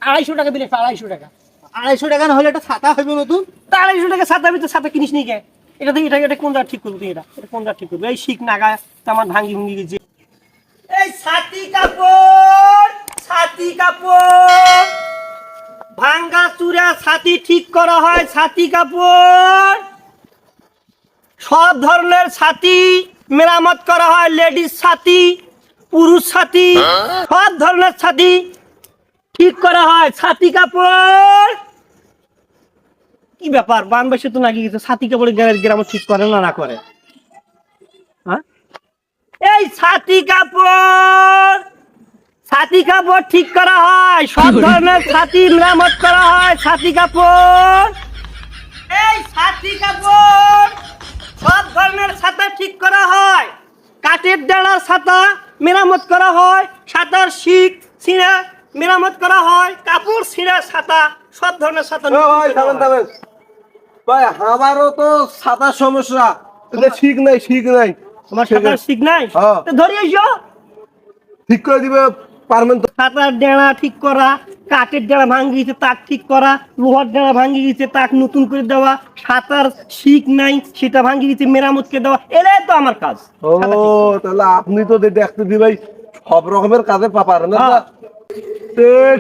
250 টাকা দিলে 250 টাকা। 250 টাকা না হলে একটা ছাতা হবে নতুন। 250 টাকা ছাতা আমি তো ছাতা কিনিস নি কে? এটা দেখি এটা কোন জায়গা ঠিক করবি তুই? এটা কোন জায়গা ঠিক করবি? এই শিখ নাগা আমার ভাঙ্গি ভুঙ্গি গেছে। এই ছাতি কাপড় ভাঙ্গা চূড়া ছাতি ঠিক করা হয়। ছাতি কাপড় সব ধরনের ছাতি মেরামত করা হয়। লেডিস ছাতি, পুরুষ ছাতি, সব ধরনের ছাতি ঠিক করা হয়। ছাতি কাপড় কি ব্যাপার? বাংলাদেশে তো নাকি কিছু ছাতি কাপড় গ্রাম ঠিক করে না করে? হ্যাঁ, এই ছাতি কাপড় ঠিক করা হয়। সব ধরনের ছাতি মেরামত করা হয়। ছাতি কাপড়, এই ছাতি কাপড় সব ধরনের ছাতা ঠিক করা হয়। কাঠের ডালার ছাতা মেরামত করা হয়। ছাতার শিক ছিঁড়া মেরামত করা হয়। কাপড় ছিঁড়া ছাতা, সব ধরনের ছাতা। ভাই থামেন থামেন ভাই, আমারও তো ছাতার সমস্যা। ঠিক নাই। তোমার ছাতার শিক নাই? হ্যাঁ। তো ধরে এসো। ঠিক করে দিবে পারবেন তো? ছাতার ডেড়া ঠিক করা, কাঠের ডেড়া ভাঙ্গি গেছে তাক ঠিক করা, লোহার ডেড়া ভাঙ্গি গেছে তাক নতুন করে দেওয়া, ছাতার শিক নাই সেটা ভাঙ্গি গেছে মেরামত করে দেওয়া, এটাই তো আমার কাজ। ও তাহলে আপনি তো দেখতেছি ভাই সব রকমের কাজে পারেন না। হ্যাঁ।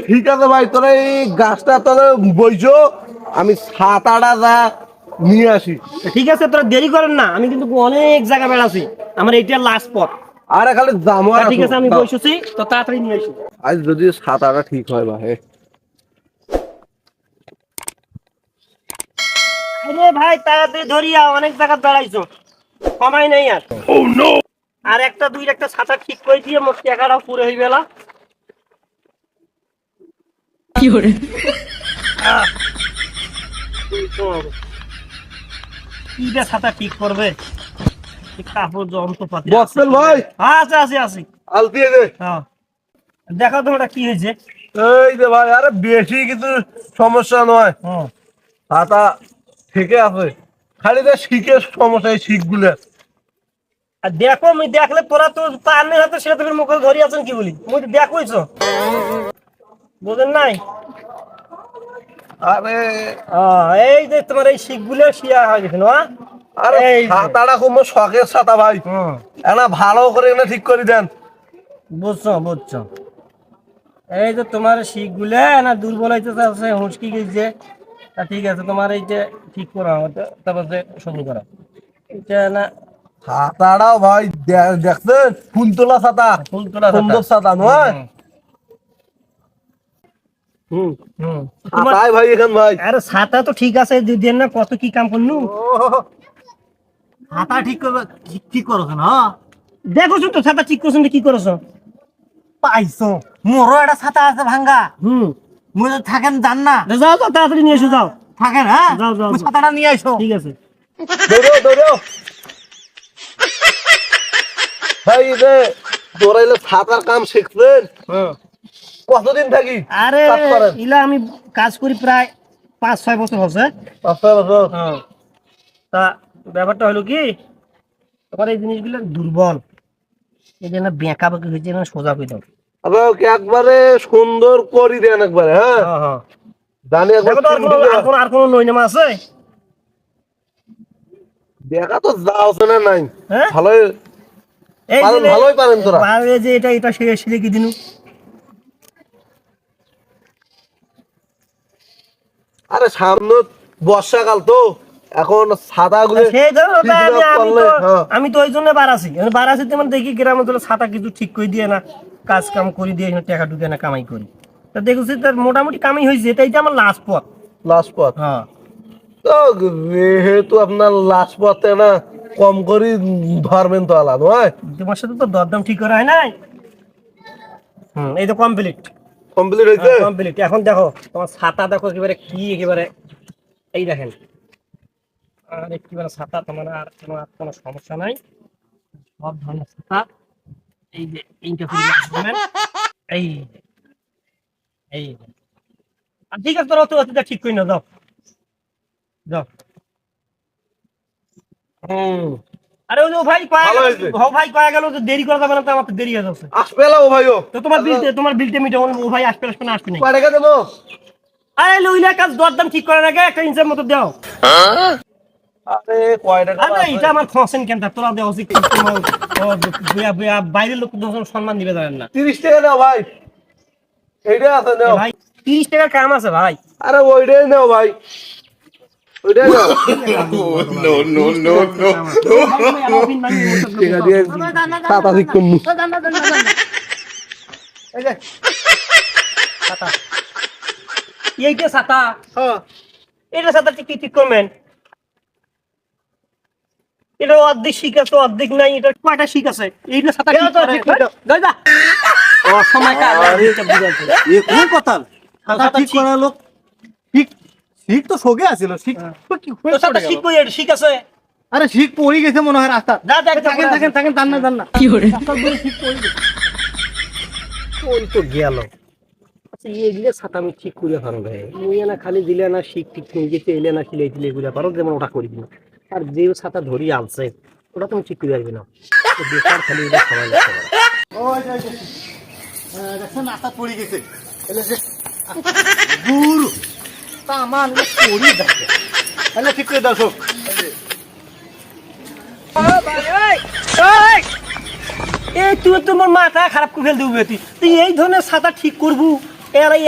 ঠিক আছে ভাই, তোরা এই গাছটা তোরা বইছো, আমি ছাতাটা যা নিয়ে আসি। ঠিক আছে, তোরা দেরি করেন না, আমি কিন্তু অনেক জায়গা বেড়াছি, আমার এইটা লাস্ট পথ। আরে খালি জামো। ঠিক আছে, আমি বসেছি তো তাড়াতাড়ি নিয়ে আসি। আজ যদি ছাতাটা ঠিক হয় ভাই। আরে ভাই তাড়াতাড়ি ধরিয়া, অনেক জায়গা বেড়াইছো, সময় নেই আর। আর একটা দুই একটা ছাতা ঠিক করে দিয়ে মোট টাকাটাও পুরো হয়ে গেল। কি করে কি বে ছাতা ঠিক করবে? কাপড় যন্ত্রপাতি বসছেন ভাই? আছে আছে আছে। আলতি দে। হ্যাঁ, দেখো তো ওটা কি হয়েছে। এই যে ভাই, আরে বেশি কিছু সমস্যা নয়, ছাতা ঠিকই আছে, খালি যে শিখের সমস্যা, এই শিখগুলো। আর দেখো, আমি দেখলে তোরা তো পানের হাতে সেটা তুমি মুখে ধরি আছেন কি বলি, মুই তো দেখইছো, বুঝেন নাই? আরে এই যে তোমার এই শিখগুলো শিয়া হয়ে গেছে না। আরে ছাতাটা খুব শখের ছাতা ভাই, না ভালো করে না ঠিক করে দেন। বুঝছো এই যে তোমার শিখগুলো না দুর্বল হইতেছে, হুঁচকি গেছে। তা ঠিক আছে, তোমার এই যে ঠিক করা তারপরে শুরু করা এটা না। ছাতাটাও ভাই দেখছেন, ফুলতোলা ছাতা, ফুলতোলা সুন্দর ছাতা নয়? ছাতাই ভাই এখন ভাই। আরে ছাতা তো ঠিক আছে, দেন না, কত কি কাম করলু। ছাতা ঠিক করবে, ঠিক করো কেন? দেখো তো ছাতা ঠিক করছো কি করছো? পাইছো মোরও একটা ছাতা আছে ভাঙ্গা। মুই তো থাকেন জান না। যাও তাড়াতাড়ি নিয়ে এসো, যাও। থাকেন, হ্যাঁ যাও ছাতাটা নিয়ে আইসো। ঠিক আছে। দৌড়ো ভাই, যে দৌড়াইলে ছাতার কাম শিখছেন, কতদিন থাকি? আরে ইলা আমি কাজ করি প্রায় 5-6 বছর হচ্ছে। 5-6 বছর? তা ব্যাপারটা হলো কি, তোমার এই জিনিসগুলো দুর্বল, এই জন্য বেঁকা বেঁকা হয়েছে না, সোজা করে দাও। আবে ওকে একবারে সুন্দর করে দেন একবারে। হ্যাঁ জানি একবার আর কোনো নইনামা আছে? দেখা তো যাও না নাই। হ্যাঁ, ভালোই ভালোই পারেন তোরা। এই যে এটা শিখে কি দিনু। আরে সামনে বর্ষাকাল তো, এখন ছাতা গুলো সেই আমি তো ওই জন্য বাড়াছি তেমন দেখি গ্রামে তো ছাতা কিছু ঠিক করে দিয়ে না, কাজ কাম করে দিয়ে টাকা ঢুকে না, কামাই করি। তা দেখছি তার মোটামুটি কামাই হয়েছে, এটাই যে আমার লাস্ট পথ। হ্যাঁ, তো যেহেতু আপনার লাস্ট পথে না, কম করে ধরবেন তো আলাদা নয়। তোমার সাথে তো দরদাম ঠিক করা হয় নাই। এই তো কমপ্লিট হয়েছে। কমপ্লিট। এখন দেখো তোমার ছাতা, দেখো একেবারে কি, একেবারে এই দেখেন, আর একেবারে ছাতা তোমার আর কোনো সমস্যা নাই। সব ধরনের ছাতা এই যে এইটা এই এই আর ঠিক আছে, তোরা অতিটা ঠিক করি না, যাও। আরে ও ভাই কয়া ভালো হয়েছে। ও ভাই কয়া গেল যে দেরি করা যাবে না, তো আমার তো দেরি হয়ে যাচ্ছে। আসবে না ও ভাইও। তো তোমার বিলটা মিটে ও ভাই আসবে না আসবে না। কয় টাকা দেবো? আরে লইলা কাজ দরদাম ঠিক করার আগে একটা ইঞ্চের মতো দাও। আরে কয় টাকা আরে আছে? এটা আমার খসেন কেন তোরা দেওয়া উচিত, তোমার বাইরের লোক তো সম্মান দিবে জানেন না। 30 টাকা নাও ভাই, এইটা আছে এ নাও। ভাই 30 টাকার কাম আছে ভাই। আরে ওইটাই নাও ভাই, ওইটাই নাও। টাকা দিয়ে ছাতা ঠিক করবো। এই যে, ছাতা। এইটা ছাতা, হ্যাঁ, এটা ছাতা ঠিক করবেন। এটা অর্ধেক শিখ আছে অর্ধেক নাই, এটা কয়টা শিখ আছে? এইটা ছাতা ঠিক করে যাই যা। ও সময় কাজ এটা বুঝাইছে। এ কোন কথা? ছাতা ঠিক করা লোক ঠিক ঠিক তো সোগে আছিল ঠিক কি তো ছাতা ঠিক করে এটা শিখ আছে। আরে ঠিক পড়ে গেছে মনে হয় রাস্তা। যা দেখ থাকেন জান না কি করে ওই তো গেল। আচ্ছা এইগুলো ছাতা আমি ঠিক করে পারো ভাই, মুই না খালি দিলে না শিখ ঠিক হয়ে গেছে, এলে না সিলাই দিলে এগুলো পারো, যেমন ওটা করি না। আর যে ছাতা ধরি আনছে ওটা তুমি ঠিক করে আসবে না, বেকার খালি ওটা সময় লাগতে পারে। ওই দেখছেন রাস্তা পড়ে গেছে এলে যে গুরু তা আমার পড়ি দেখে এলে ঠিক করে দাও এই তুই তোমার মাথা খারাপ করে ফেল দিবি, তুই এই ধরনের ছাতা ঠিক করবু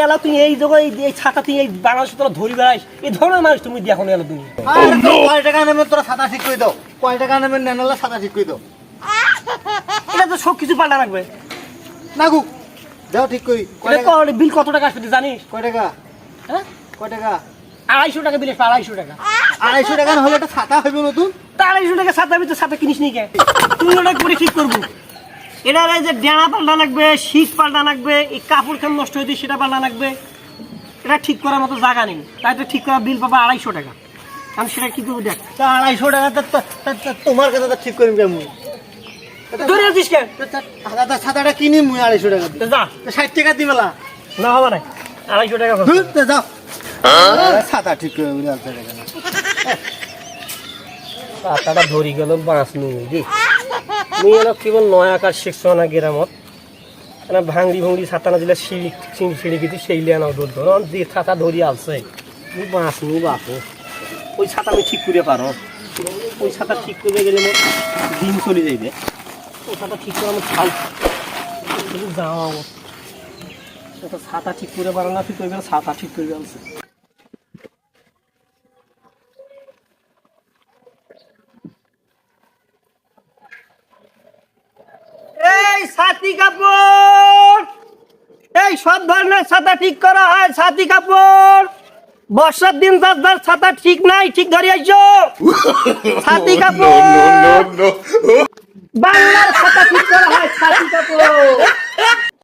এলা তুই এই জায়গায় এই ছাতা তুই এই বাংলাদেশে তোরা ধরি বেড়াইস, এই ধরনের মানুষ তুমি দেখো না এলা তুমি। কয় টাকা নেবে তোরা ছাতা ঠিক করে দাও, কয় টাকা নেবে নেনালা ছাতা ঠিক করে দাও এটা তো সব কিছু পাল্টা রাখবে। না গু যাও ঠিক করি বিল কত টাকা আসবে তুই জানিস? কয় টাকা হ্যাঁ কয় টাকা 250 টাকা বিল আসবে, 250 টাকা। 250 টাকা হলে একটা ছাতা হইবে নতুন। তা 250 টাকা ছাতা আমি তো ছাতা কিনিস নি কে? তুই ওটা করে ঠিক করবো। এটার এই যে ডেনা পাল্টা লাগবে, শীত পাল্টা লাগবে, এই কাপড় খান নষ্ট হয়েছে সেটা পাল্টা লাগবে, এটা ঠিক করার মতো জায়গা নেই, তাই তো ঠিক করা বিল পাবা 250 টাকা। আমি সেটা কি করবো দেখ। তা 250 টাকা তোমার কাছে তো ঠিক করি কেমন ধরে আছিস কেন? ছাতাটা কিনি মুই 250 টাকা তো যা 60 টাকা দিবেলা না হবে না, 250 টাকা খরচ। যাও ছাতা ঠিক করে বলে 250 টাকা না ছাতাটা ধরি গেল বাঁশ নুই মুই এলো কেবল নয় আকার শিখছো না গ্রামত, না ভাঙড়ি ভুঙড়ি ছাতা না দিলে সিঁড়ি কিছু সেই লিয়া নাও দৌড় ধর যে ছাতা ধরি আসছে তুই বাঁশ নু বাপো, ওই ছাতা আমি ঠিক করে পারো, ওই ছাতা ঠিক করে গেলে মোট দিন চলে যাইবে। ওই ছাতা ঠিক করে আমার খাও যাও, ছাতা ঠিক করে পারো না, তুই কইবে ছাতা ঠিক করে আনছে। এই ছাতি কাপড়, এই সব ধরনের ছাতা ঠিক করা হয়। ছাতি কাপড় বর্ষার দিন যার ছাতা ঠিক নাই, ঠিক ধরে আইসো। ছাতি কাপড় বাংলার ছাতা